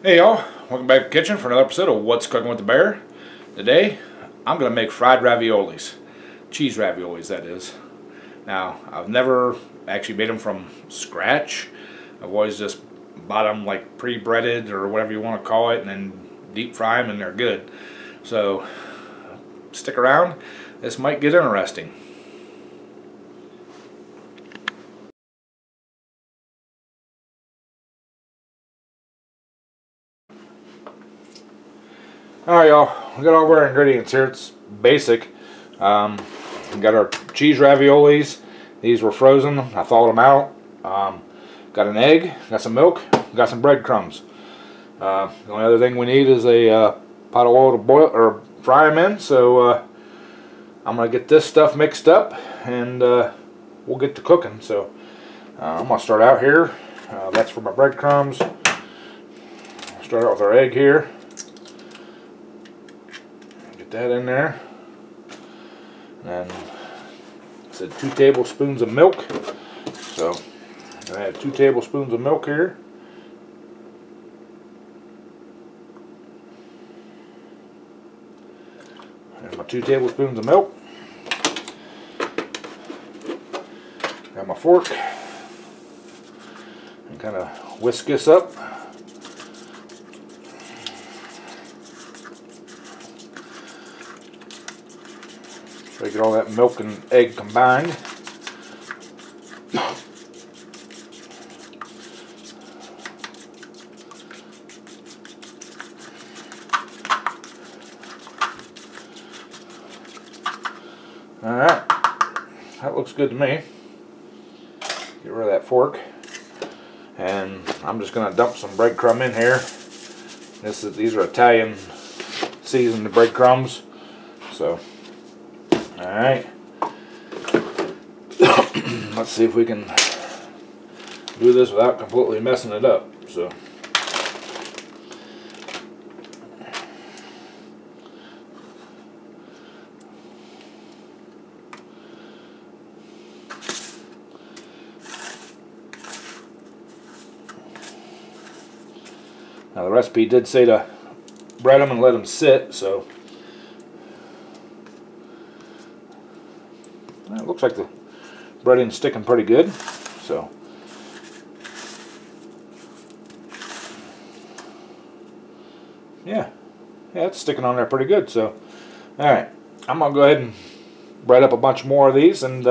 Hey y'all, welcome back to the kitchen for another episode of What's Cooking with the Bear. Today, I'm going to make fried raviolis. Cheese raviolis, that is. Now, I've never actually made them from scratch. I've always just bought them like pre-breaded or whatever you want to call it and then deep fry them and they're good. So, stick around. This might get interesting. Alright y'all, we got all of our ingredients here. It's basic. We got our cheese raviolis. These were frozen. I thawed them out. Got an egg, got some milk, got some breadcrumbs. The only other thing we need is a pot of oil to boil or fry them in. So I'm gonna get this stuff mixed up and we'll get to cooking. So I'm gonna start out here. That's for my breadcrumbs. Start out with our egg here. Get that in there. And I said 2 tablespoons of milk. So I have 2 tablespoons of milk here. There's my 2 tablespoons of milk. Got my fork. And kind of whisk this up. So I get all that milk and egg combined. Alright, that looks good to me. Get rid of that fork. And I'm just going to dump some breadcrumb in here. These are Italian seasoned breadcrumbs. So, alright. Let's see if we can do this without completely messing it up. So, now the recipe did say to bread them and let them sit, so it looks like the breading's sticking pretty good. So yeah, it's sticking on there pretty good. So alright, I'm gonna go ahead and bread up a bunch more of these, and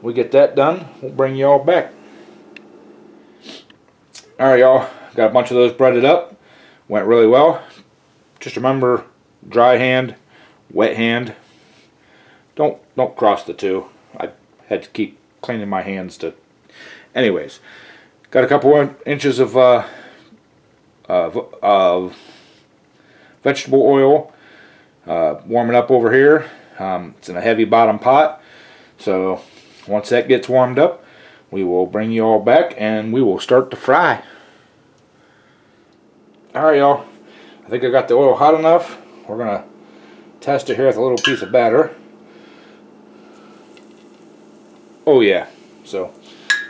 we get that done, we'll bring you all back. Alright y'all, got a bunch of those breaded up. Went really well. Just remember, dry hand, wet hand. Don't cross the two. I had to keep cleaning my hands to. Anyways, got a couple inches of vegetable oil warming up over here. It's in a heavy bottom pot. So once that gets warmed up, we will bring you all back and we will start to fry. Alright y'all, I think I got the oil hot enough. We're going to test it here with a little piece of batter. Oh yeah, so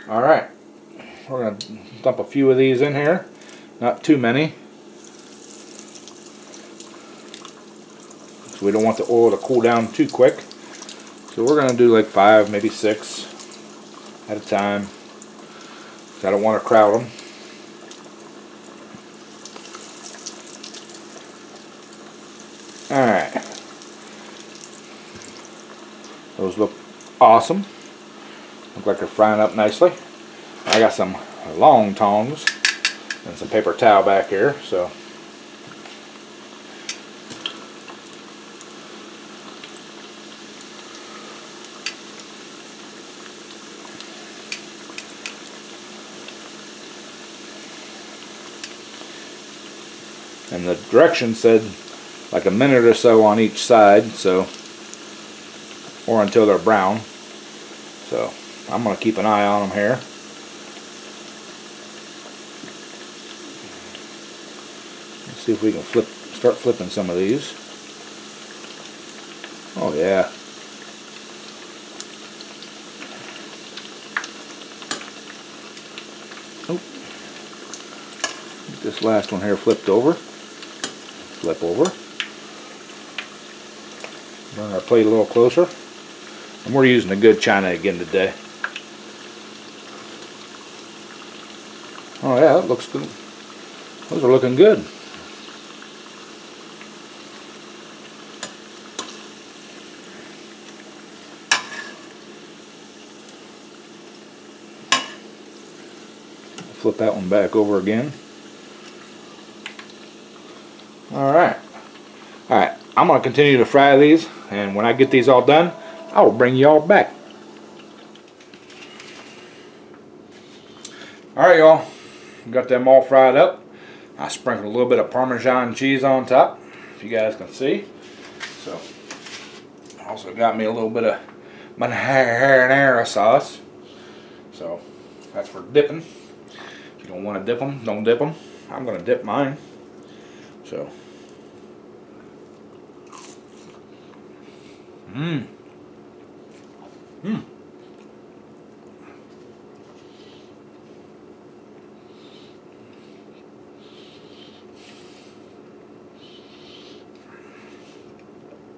alright, we're going to dump a few of these in here, not too many. So we don't want the oil to cool down too quick. So we're going to do like 5, maybe 6 at a time. I don't want to crowd them. Alright, those look awesome. Look like they're frying up nicely. I got some long tongs and some paper towel back here, so and the directions said like a minute or so on each side, so or until they're brown. So I'm going to keep an eye on them here. Let's see if we can start flipping some of these. Oh yeah. this last one here flipped over. Flip over. Bring our plate a little closer. And we're using a good china again today. Oh yeah, that looks good. Those are looking good. Flip that one back over again. Alright. Alright, I'm going to continue to fry these, and when I get these all done, I will bring you all back. Alright y'all, got them all fried up. I sprinkled a little bit of Parmesan cheese on top, if you guys can see. So, also got me a little bit of marinara sauce. So, that's for dipping. If you don't want to dip them, don't dip them. I'm going to dip mine. So,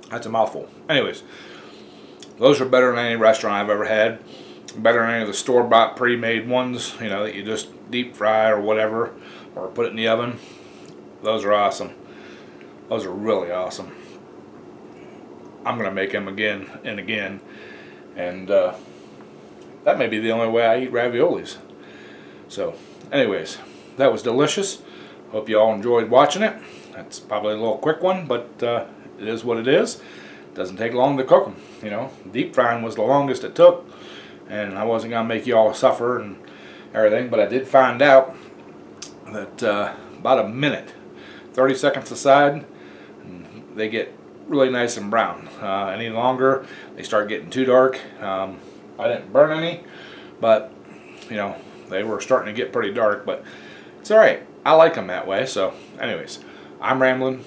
That's a mouthful. Anyways, those are better than any restaurant I've ever had. Better than any of the store-bought pre-made ones, you know, that you just deep fry or whatever, or put it in the oven. Those are awesome. Those are really awesome. I'm going to make them again and again. And that may be the only way I eat raviolis. So, anyways, that was delicious. Hope you all enjoyed watching it. That's probably a little quick one, but it is what it is. Doesn't take long to cook them. You know, deep frying was the longest it took, and I wasn't gonna make you all suffer and everything. But I did find out that about a minute, 30 seconds aside, they get really nice and brown. Any longer, they start getting too dark. I didn't burn any, but you know, they were starting to get pretty dark. But it's all right. I like them that way. So, anyways, I'm rambling.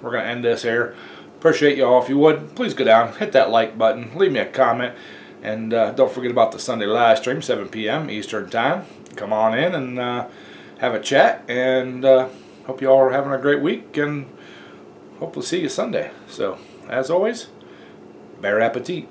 We're gonna end this here. Appreciate you all. If you would, please go down, hit that like button, leave me a comment, and don't forget about the Sunday live stream, 7 p.m. Eastern Time. Come on in and have a chat, and hope you all are having a great week, and hopefully see you Sunday. So, as always, bon appetit.